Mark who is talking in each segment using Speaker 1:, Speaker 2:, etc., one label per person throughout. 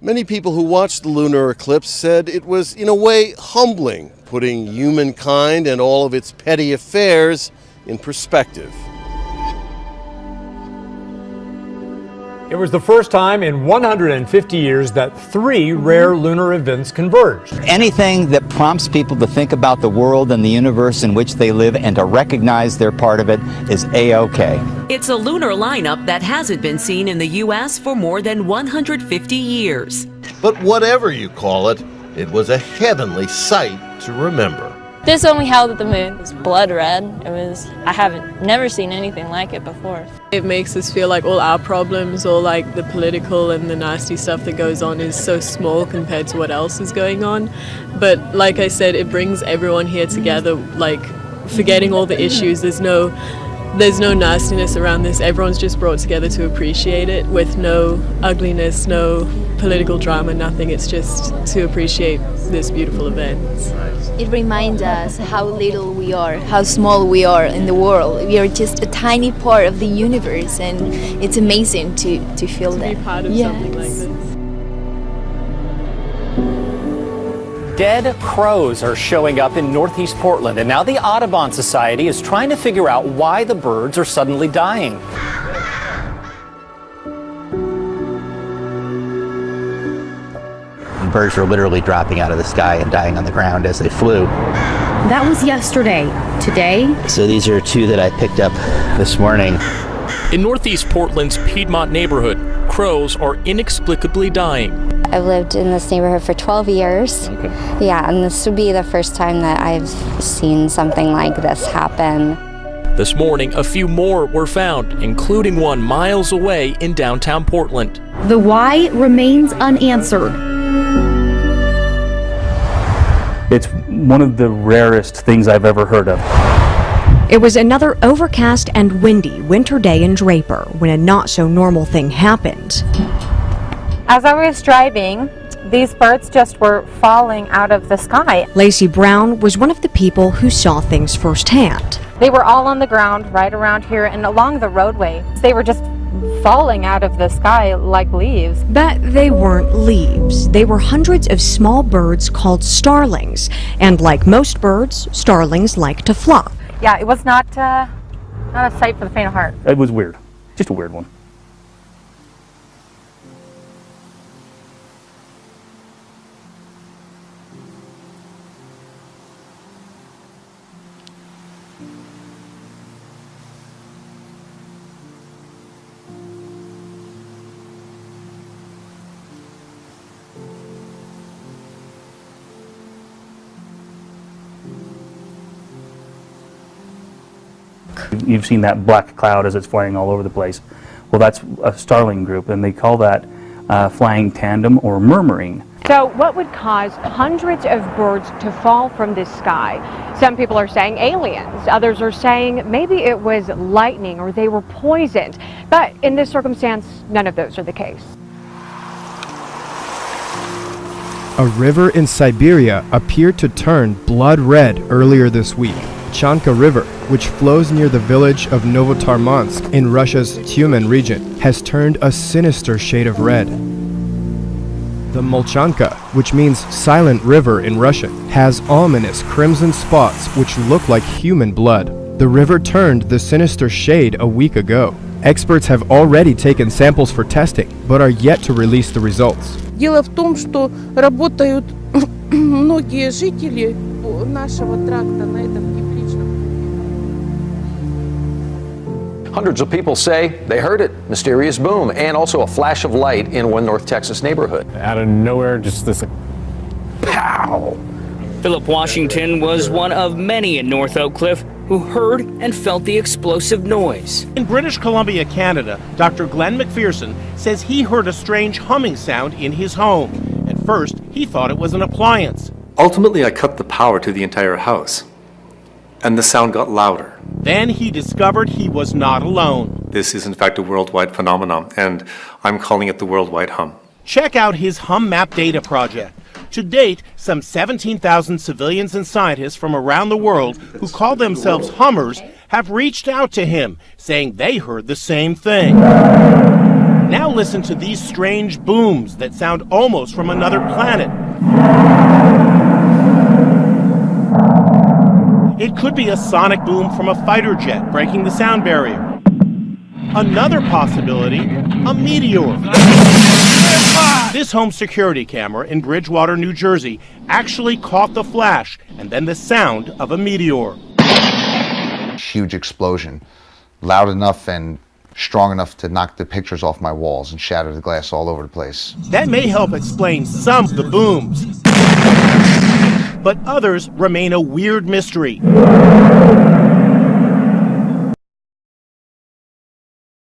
Speaker 1: Many people who watched the lunar eclipse said it was, in a way, humbling, putting humankind and all of its petty affairs in perspective.
Speaker 2: It was the first time in 150 years that three rare lunar events converged.
Speaker 3: Anything that prompts people to think about the world and the universe in which they live and to recognize they're part of it is A-OK.
Speaker 4: It's a lunar lineup that hasn't been seen in the U.S. for more than 150 years.
Speaker 1: But whatever you call it, it was a heavenly sight to remember.
Speaker 5: This one we held at the moon. It was blood red. I haven't never seen anything like it before.
Speaker 6: It makes us feel like all our problems, all like the political and the nasty stuff that goes on is so small compared to what else is going on. But like I said, it brings everyone here together, like forgetting all the issues. There's no nastiness around this. Everyone's just brought together to appreciate it with no ugliness, no political drama, nothing. It's just to appreciate this beautiful event.
Speaker 7: It reminds us how little we are, how small we are in the world. We are just a tiny part of the universe, and it's amazing to feel that.
Speaker 6: To be part of something like this.
Speaker 8: Dead crows are showing up in northeast Portland, and now the Audubon Society is trying to figure out why the birds are suddenly dying.
Speaker 3: Birds were literally dropping out of the sky and dying on the ground as they flew.
Speaker 9: That was yesterday. Today?
Speaker 3: So these are two that I picked up this morning.
Speaker 10: In northeast Portland's Piedmont neighborhood, crows are inexplicably dying.
Speaker 11: I've lived in this neighborhood for 12 years.
Speaker 10: Okay.
Speaker 11: Yeah, and this would be the first time that I've seen something like this happen.
Speaker 10: This morning, a few more were found, including one miles away in downtown Portland.
Speaker 9: The why remains unanswered.
Speaker 12: It's one of the rarest things I've ever heard of.
Speaker 13: It was another overcast and windy winter day in Draper when a not-so-normal thing happened.
Speaker 14: As I was driving, these birds just were falling out of the sky.
Speaker 13: Lacey Brown was one of the people who saw things firsthand.
Speaker 14: They were all on the ground right around here and along the roadway. They were just falling out of the sky like leaves.
Speaker 13: But they weren't leaves. They were hundreds of small birds called starlings. And like most birds, starlings like to fly.
Speaker 14: Yeah, it was not a sight for the faint of heart.
Speaker 12: It was weird. Just a weird one. You've seen that black cloud as it's flying all over the place. Well, that's a starling group, and they call that flying tandem or murmuring.
Speaker 15: So what would cause hundreds of birds to fall from the sky? Some people are saying aliens. Others are saying maybe it was lightning or they were poisoned. But in this circumstance, none of those are the case.
Speaker 16: A river in Siberia appeared to turn blood red earlier this week. Chanka River, which flows near the village of Novotarmansk in Russia's Tyumen region, has turned a sinister shade of red. The Molchanka, which means silent river in Russian, has ominous crimson spots which look like human blood. The river turned the sinister shade a week ago. Experts have already taken samples for testing, but are yet to release the results.
Speaker 17: Дело в том, что работают многие жители нашего тракта на этом тепличном.
Speaker 18: Hundreds of people say they heard it, mysterious boom, and also a flash of light in one North Texas neighborhood.
Speaker 2: Out of nowhere, just this like, pow!
Speaker 19: Philip Washington was one of many in North Oak Cliff who heard and felt the explosive noise.
Speaker 20: In British Columbia, Canada, Dr. Glenn McPherson says he heard a strange humming sound in his home. At first, he thought it was an appliance.
Speaker 3: Ultimately, I cut the power to the entire house, and the sound got louder.
Speaker 20: Then he discovered he was not alone.
Speaker 3: This is in fact a worldwide phenomenon, and I'm calling it the worldwide hum.
Speaker 20: Check out his Hum Map Data project. To date, some 17,000 civilians and scientists from around the world who call themselves hummers have reached out to him, saying they heard the same thing. Now listen to these strange booms that sound almost from another planet. It could be a sonic boom from a fighter jet breaking the sound barrier. Another possibility, a meteor. This home security camera in Bridgewater, New Jersey, actually caught the flash and then the sound of a meteor.
Speaker 21: Huge explosion, loud enough and strong enough to knock the pictures off my walls and shatter the glass all over the place.
Speaker 20: That may help explain some of the booms. But others remain a weird mystery.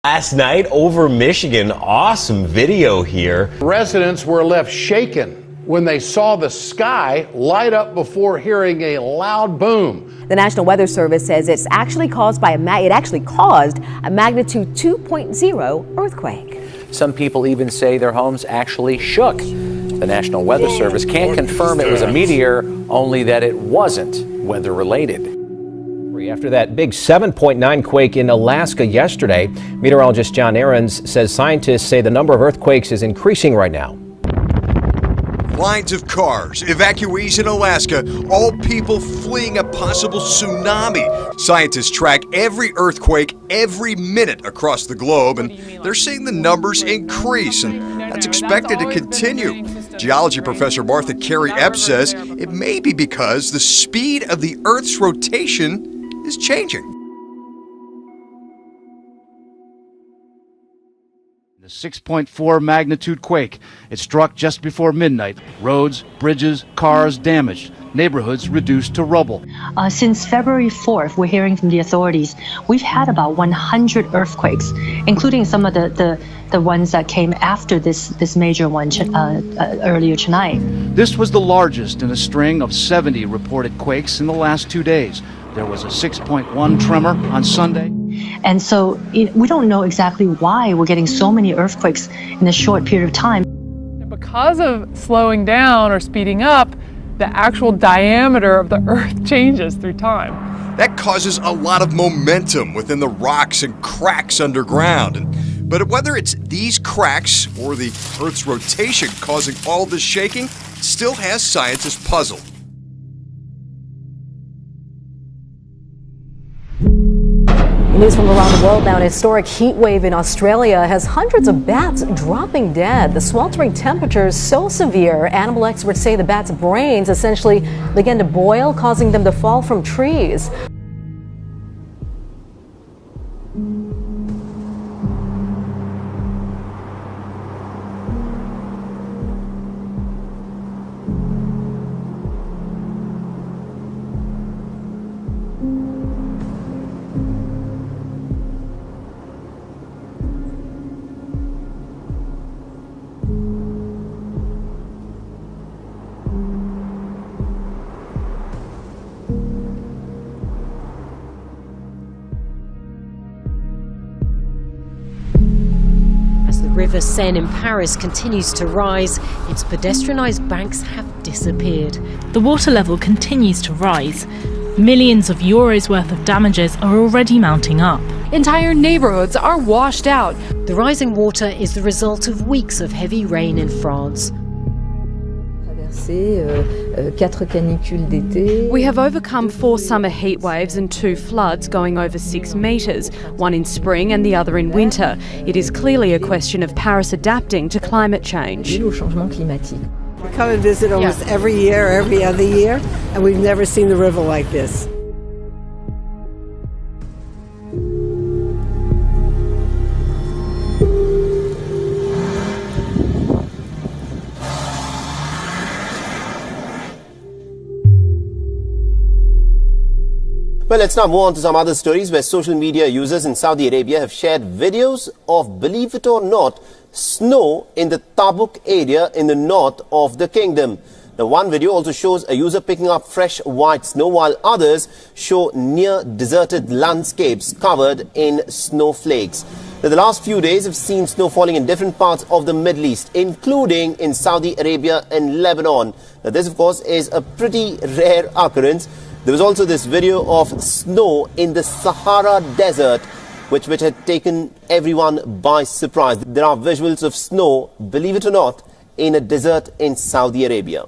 Speaker 22: Last night over Michigan, awesome video here.
Speaker 23: Residents were left shaken when they saw the sky light up before hearing a loud boom.
Speaker 24: The National Weather Service says it actually caused a magnitude 2.0 earthquake.
Speaker 8: Some people even say their homes actually shook. The National Weather Service can't confirm it was a meteor, only that it wasn't weather-related.
Speaker 25: After that big 7.9 quake in Alaska yesterday, meteorologist John Ahrens says scientists say the number of earthquakes is increasing right now.
Speaker 26: Lines of cars, evacuees in Alaska, all people fleeing a possible tsunami. Scientists track every earthquake every minute across the globe, and they're seeing the numbers increase, and that's expected to continue. Geology professor Martha Carey Epps says it may be because the speed of the Earth's rotation is changing.
Speaker 27: The 6.4 magnitude quake. It struck just before midnight. Roads, bridges, cars damaged. Neighborhoods reduced to rubble.
Speaker 28: Since February 4th, we're hearing from the authorities, we've had about 100 earthquakes, including some of the ones that came after this major one earlier tonight.
Speaker 27: This was the largest in a string of 70 reported quakes in the last 2 days. There was a 6.1 tremor on Sunday.
Speaker 28: And so we don't know exactly why we're getting so many earthquakes in a short period of time.
Speaker 29: Because of slowing down or speeding up, the actual diameter of the Earth changes through time.
Speaker 26: That causes a lot of momentum within the rocks and cracks underground. But whether it's these cracks or the Earth's rotation causing all this shaking still has scientists puzzled.
Speaker 30: News from around the world now. An historic heat wave in Australia has hundreds of bats dropping dead. The sweltering temperatures so severe, animal experts say the bats' brains essentially began to boil, causing them to fall from trees.
Speaker 31: River Seine in Paris continues to rise. Its pedestrianised banks have disappeared.
Speaker 32: The water level continues to rise. Millions of euros worth of damages are already mounting up.
Speaker 31: Entire neighbourhoods are washed out. The rising water is the result of weeks of heavy rain in France. We have overcome 4 summer heat waves and 2 floods going over 6 metres, one in spring and the other in winter. It is clearly a question of Paris adapting to climate change.
Speaker 33: We come and visit almost every year, every other year, and we've never seen the river like this.
Speaker 34: Well, let's now move on to some other stories where social media users in Saudi Arabia have shared videos of, believe it or not, snow in the Tabuk area in the north of the kingdom. Now, one video also shows a user picking up fresh white snow, while others show near deserted landscapes covered in snowflakes. Now, the last few days have seen snow falling in different parts of the Middle East, including in Saudi Arabia and Lebanon. Now, this, of course, is a pretty rare occurrence. There was also this video of snow in the Sahara Desert which had taken everyone by surprise. There are visuals of snow, believe it or not, in a desert in Saudi Arabia.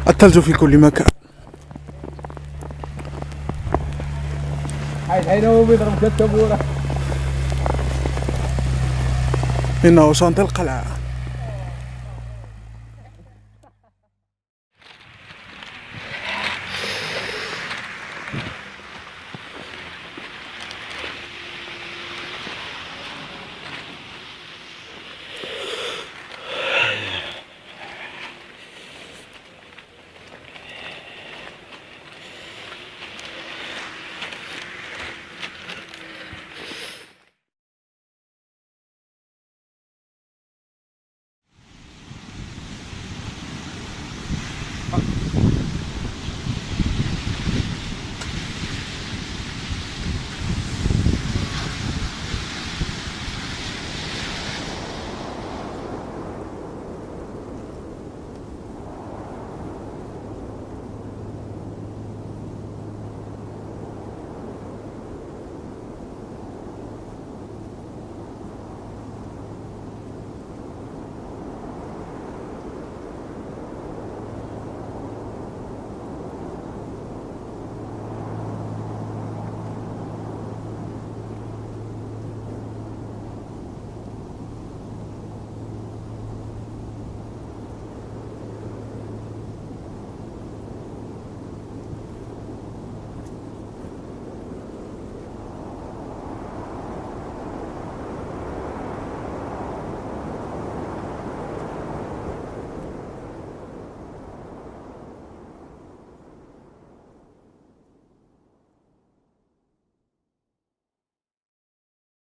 Speaker 1: الثلج في كل مكان. إنه صمت القلعة.